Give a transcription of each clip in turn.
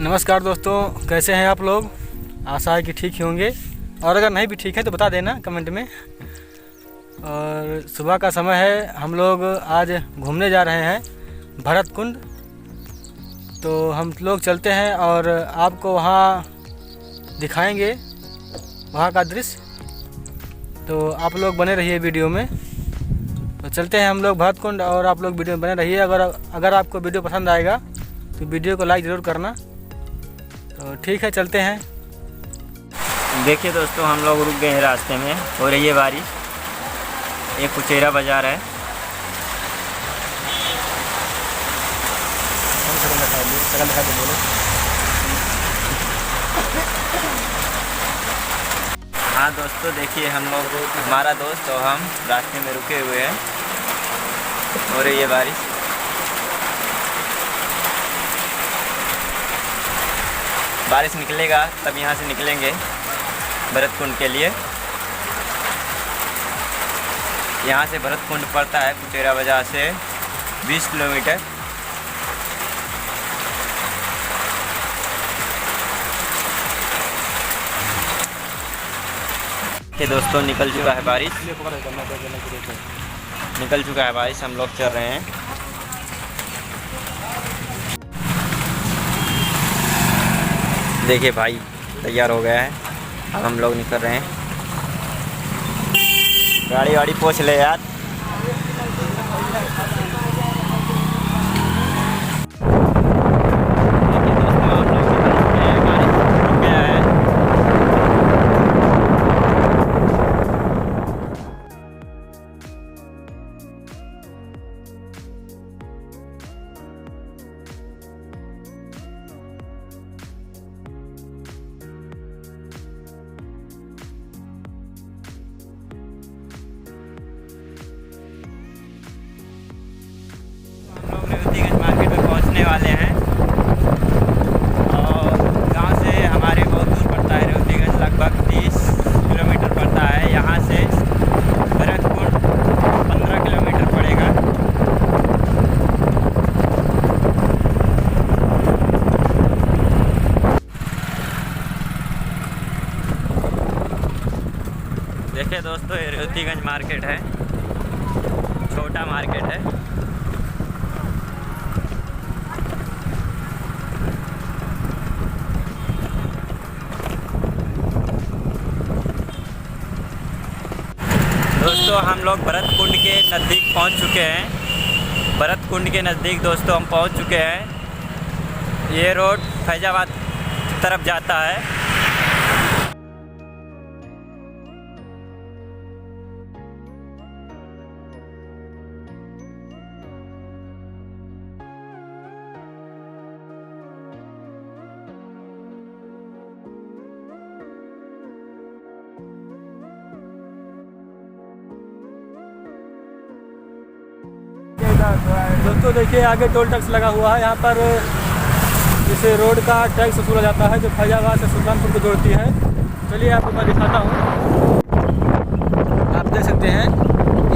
नमस्कार दोस्तों, कैसे हैं आप लोग। आशा है कि ठीक ही होंगे, और अगर नहीं भी ठीक है तो बता देना कमेंट में। और सुबह का समय है, हम लोग आज घूमने जा रहे हैं भरत कुंड। तो हम लोग चलते हैं और आपको वहाँ दिखाएंगे वहाँ का दृश्य। तो आप लोग बने रहिए वीडियो में। तो चलते हैं हम लोग भरत कुंड, और आप लोग वीडियो में बने रहिए। अगर आपको वीडियो पसंद आएगा तो वीडियो को लाइक ज़रूर करना। तो ठीक है, चलते हैं। देखिए दोस्तों, हम लोग रुक गए हैं रास्ते में, हो रही है बारिश। ये कुचेरा बाज़ार है। हाँ दोस्तों, देखिए हम लोग, हमारा दोस्त और हम रास्ते में रुके हुए हैं। हो रही है बारिश। बारिश निकलेगा तब यहाँ से निकलेंगे भरत कुंड के लिए। यहाँ से भरत कुंड पड़ता है कुचेरा बाज़ार से 20 किलोमीटर। के दोस्तों, निकल चुका है बारिश, निकल चुका है बारिश। हम लोग चल रहे हैं। देखिए भाई तैयार हो गया है, अब हम लोग निकल रहे हैं। गाड़ी वाड़ी पोंछ ले यार। मार्केट में पहुंचने वाले हैं, और गांव से हमारे बहुत दूर पड़ता है रेवतीगंज, लगभग 30 किलोमीटर पड़ता है। यहां से भरत कुंड 15 किलोमीटर पड़ेगा। देखिए दोस्तों, ये रेवतीगंज मार्केट है, छोटा मार्केट है। दोस्तों, हम लोग भरत कुंड के नज़दीक पहुंच चुके हैं। भरत कुंड के नज़दीक दोस्तों हम पहुंच चुके हैं। ये रोड फैजाबाद की तरफ जाता है। दोस्तों देखिए, आगे टोल टैक्स लगा हुआ है। यहाँ पर इसे रोड का टैक्स वसूला जाता है, जो फैजाबाद से सुल्तानपुर को जोड़ती है। चलिए आपको मैं दिखाता हूँ। आप देख सकते हैं,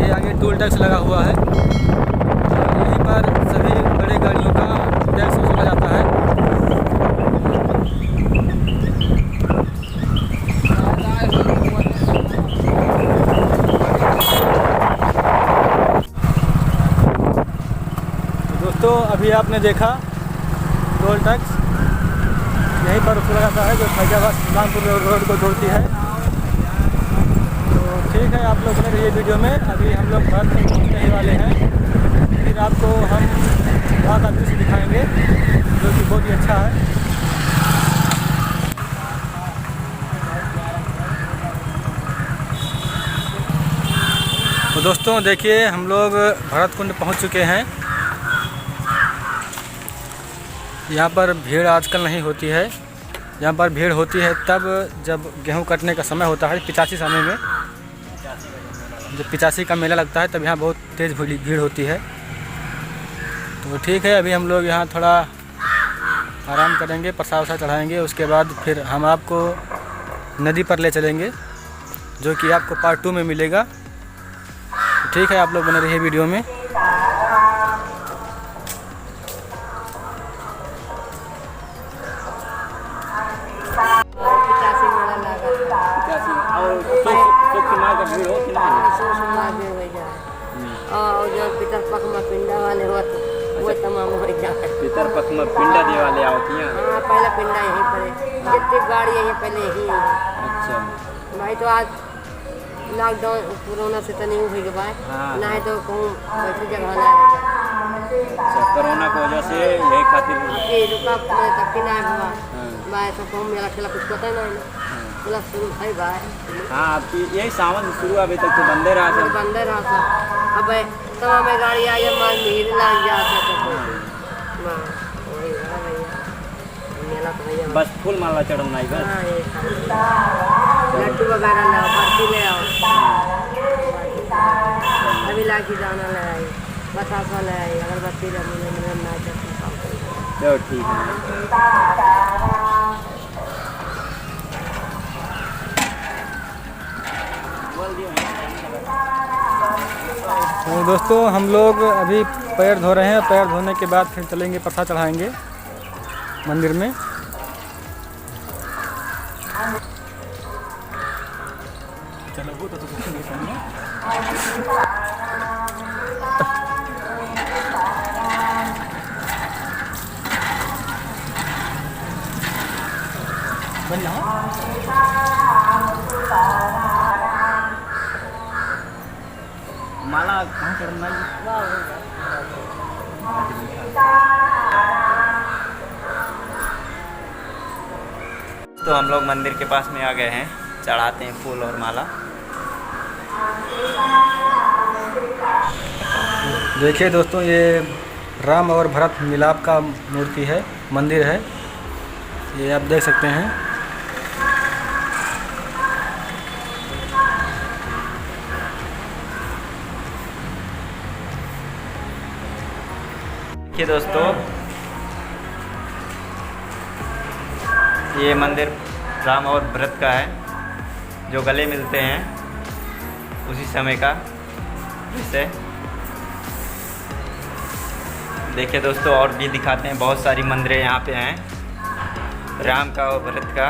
ये आगे टोल टैक्स लगा हुआ है। यहीं पर सभी बड़े गाड़ियों का टैक्स वसूला जाता है। तो अभी आपने देखा टोल टैक्स यहीं पर वसूला जाता है, जो फैजाबाद सुल्तानपुर रोड को जोड़ती है। तो ठीक है, आप लोग बने रहिए वीडियो में। अभी हम लोग भरत कुंड पहुँचने ही वाले हैं। फिर आपको हम वहाँ का दृश्य दिखाएंगे, जो कि बहुत ही अच्छा है। तो दोस्तों देखिए, हम लोग भरत कुंड पहुँच चुके हैं। यहाँ पर भीड़ आजकल नहीं होती है। यहाँ पर भीड़ होती है तब जब गेहूँ कटने का समय होता है, 85 समय में जब 85 का मेला लगता है, तब यहाँ बहुत तेज़ भीड़ होती है। तो ठीक है, अभी हम लोग यहाँ थोड़ा आराम करेंगे, प्रसाद वसाद चढ़ाएँगे। उसके बाद फिर हम आपको नदी पर ले चलेंगे, जो कि आपको पार्ट 2 में मिलेगा। तो ठीक है, आप लोग बने रहिए वीडियो में। तरफ में पिंडा देवा ले आवती हैं। हाँ पहले पिंडा यहीं पर है, जितनी गाड़ी है पहले यहीं है। अच्छा भाई तो आज लॉकडाउन कोरोना से तो नहीं हुई के भाई, हाँ। ना है तो कहूँ वैसी जगह ना रहेगा। अच्छा कोरोना की वजह से यही खातिर ये रुका तब कि ना हुआ हाँ। भाई तो कहूँ मेरा खेला कुछ पता नहीं ना पूरा शुरू है भाई। हाँ आपकी यही सावन शुरू अभी तक तो बंदे रहा था। बंदे रहा था अब तमाम में गाड़ी आई है माल भीड़ लग जाते तो हाँ वही है भैया मेला तो भैया बस फूल माला चढ़ना ही बस। हाँ ये लड्डू वगैरह लाओ बर्फी ले आओ अभी लाठी दाना ले आई बतासा ले आई अगरबत्ती ना चलो ठीक है। तो दोस्तों हम लोग अभी पैर धो रहे हैं, पैर धोने के बाद फिर चलेंगे प्रसाद चढ़ाएंगे मंदिर में। माला कहाँ चढ़ना है? तो हम लोग मंदिर के पास में आ गए हैं, चढ़ाते हैं फूल और माला। देखिए दोस्तों ये राम और भरत मिलाप का मूर्ति है, मंदिर है, ये आप देख सकते हैं। देखिए दोस्तों ये मंदिर राम और भरत का है, जो गले मिलते हैं उसी समय का जैसे। देखिए दोस्तों और भी दिखाते हैं, बहुत सारी मंदिरें यहाँ पे हैं, राम का और भरत का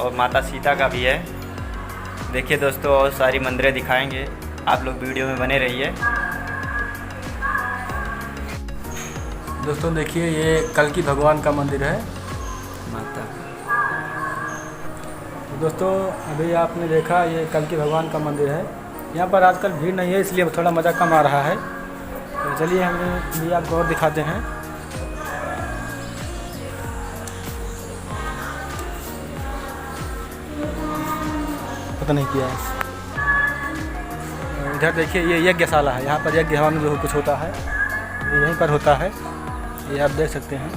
और माता सीता का भी है। देखिए दोस्तों और सारी मंदिरें दिखाएंगे, आप लोग वीडियो में बने रहिए। दोस्तों देखिए ये कल्कि भगवान का मंदिर है माता। तो दोस्तों अभी आपने देखा ये कल्कि भगवान का मंदिर है। यहाँ पर आजकल भीड़ नहीं है इसलिए थोड़ा मज़ा कम आ रहा है। तो चलिए हम भी आपको और दिखाते हैं। पता नहीं किया है। इधर देखिए ये यज्ञशाला है, यहाँ पर यज्ञ हवन जो कुछ होता है ये यहीं पर होता है, ये आप देख सकते हैं।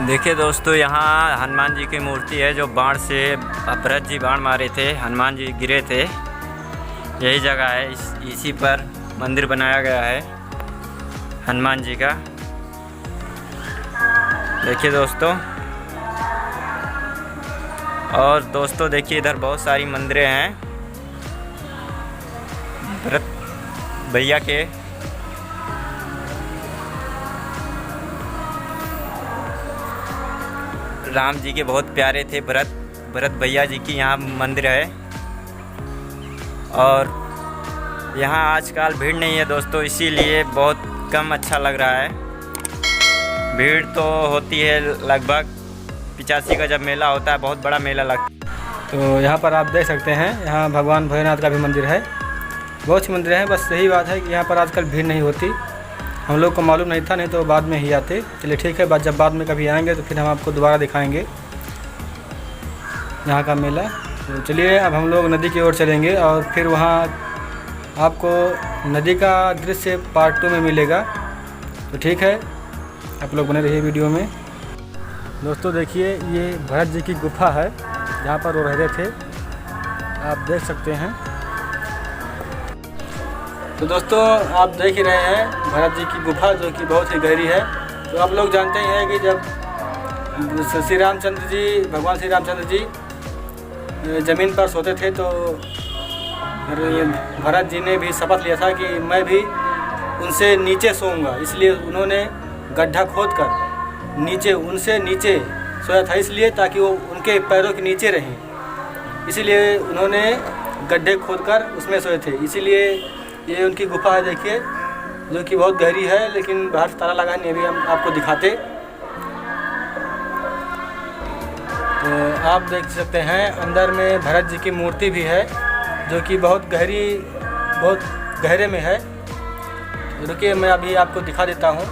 देखिए दोस्तों यहाँ हनुमान जी की मूर्ति है, जो बाण से भरत जी बाण मारे थे, हनुमान जी गिरे थे। यही जगह है, इसी पर मंदिर बनाया गया है हनुमान जी का। देखिए दोस्तों और दोस्तों देखिए इधर बहुत सारी मंदिरें हैं भरत भैया के। राम जी के बहुत प्यारे थे भरत भैया जी की यहाँ मंदिर है। और यहाँ आजकल भीड़ नहीं है दोस्तों, इसीलिए बहुत कम अच्छा लग रहा है। भीड़ तो होती है लगभग 85 का जब मेला होता है, बहुत बड़ा मेला लगता है। तो यहाँ पर आप देख सकते हैं, यहाँ भगवान भोलेनाथ का भी मंदिर है, बहुत सी मंदिर हैं। बस यही बात है कि यहाँ पर आजकल भीड़ नहीं होती, हम लोग को मालूम नहीं था, नहीं तो बाद में ही आते। चलिए ठीक है, जब बाद में कभी आएंगे तो फिर हम आपको दोबारा दिखाएंगे यहाँ का मेला। तो चलिए अब हम लोग नदी की ओर चलेंगे और फिर वहाँ आपको नदी का दृश्य पार्ट 2 में मिलेगा। तो ठीक है, आप लोग बने रहिए वीडियो में। दोस्तों देखिए ये भरत जी की गुफा है, जहाँ पर वो रहते थे, आप देख सकते हैं। तो दोस्तों आप देख ही रहे हैं भरत जी की गुफा, जो कि बहुत ही गहरी है। तो आप लोग जानते ही हैं कि जब श्री रामचंद्र जी, भगवान श्री रामचंद्र जी ज़मीन पर सोते थे, तो भरत जी ने भी शपथ लिया था कि मैं भी उनसे नीचे सोऊंगा, इसलिए उन्होंने गड्ढा खोदकर नीचे उनसे नीचे सोया था, इसलिए ताकि वो उनके पैरों के नीचे रहें। इसीलिए उन्होंने गड्ढे खोदकर उसमें सोए थे, इसीलिए ये उनकी गुफा है देखिए, जो कि बहुत गहरी है, लेकिन बाहर से ताला लगा नहीं, अभी हम आपको दिखाते। तो आप देख सकते हैं अंदर में भरत जी की मूर्ति भी है, जो कि बहुत गहरे में है। रुकिए मैं अभी आपको दिखा देता हूँ।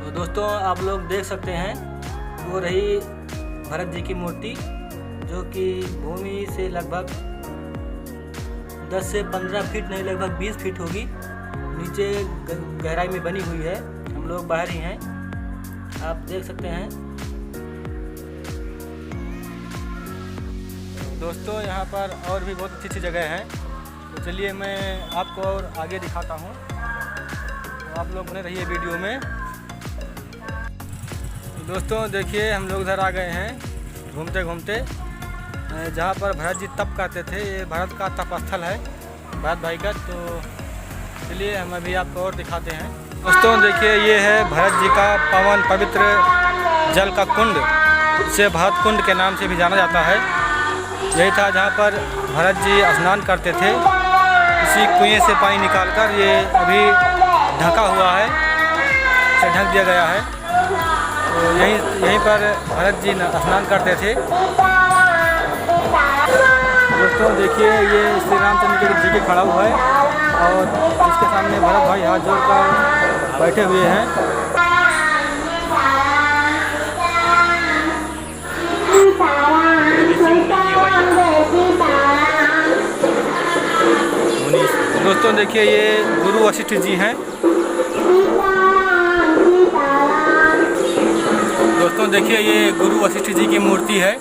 तो दोस्तों आप लोग देख सकते हैं, वो रही भरत जी की मूर्ति, जो कि भूमि से लगभग 10 से 15 फीट नहीं, लगभग 20 फीट होगी, नीचे गहराई में बनी हुई है। हम लोग बाहर ही हैं, आप देख सकते हैं। दोस्तों यहाँ पर और भी बहुत अच्छी जगह है, तो चलिए मैं आपको और आगे दिखाता हूँ, तो आप लोग बने रहिए वीडियो में। तो दोस्तों देखिए हम लोग इधर आ गए हैं घूमते घूमते, जहाँ पर भरत जी तप करते थे। ये भरत का तप स्थल है, भरत भाई का। तो चलिए हम अभी आपको और दिखाते हैं। दोस्तों देखिए ये है भरत जी का पावन पवित्र जल का कुंड, इसे भरत कुंड के नाम से भी जाना जाता है। यही था जहाँ पर भरत जी स्नान करते थे। इसी कुएं से पानी निकालकर ये अभी ढका हुआ है, इसे ढक दिया गया है। तो यहीं पर भरत जी स्नान करते थे। दोस्तों देखिए ये श्री रामचंद्र जी के खड़ा हुआ है, और इसके सामने भरत भाई हाथ जोड़कर बैठे हुए हैं। दोस्तों देखिए ये गुरु वशिष्ठ जी हैं। दोस्तों देखिए ये गुरु वशिष्ठ जी की मूर्ति है।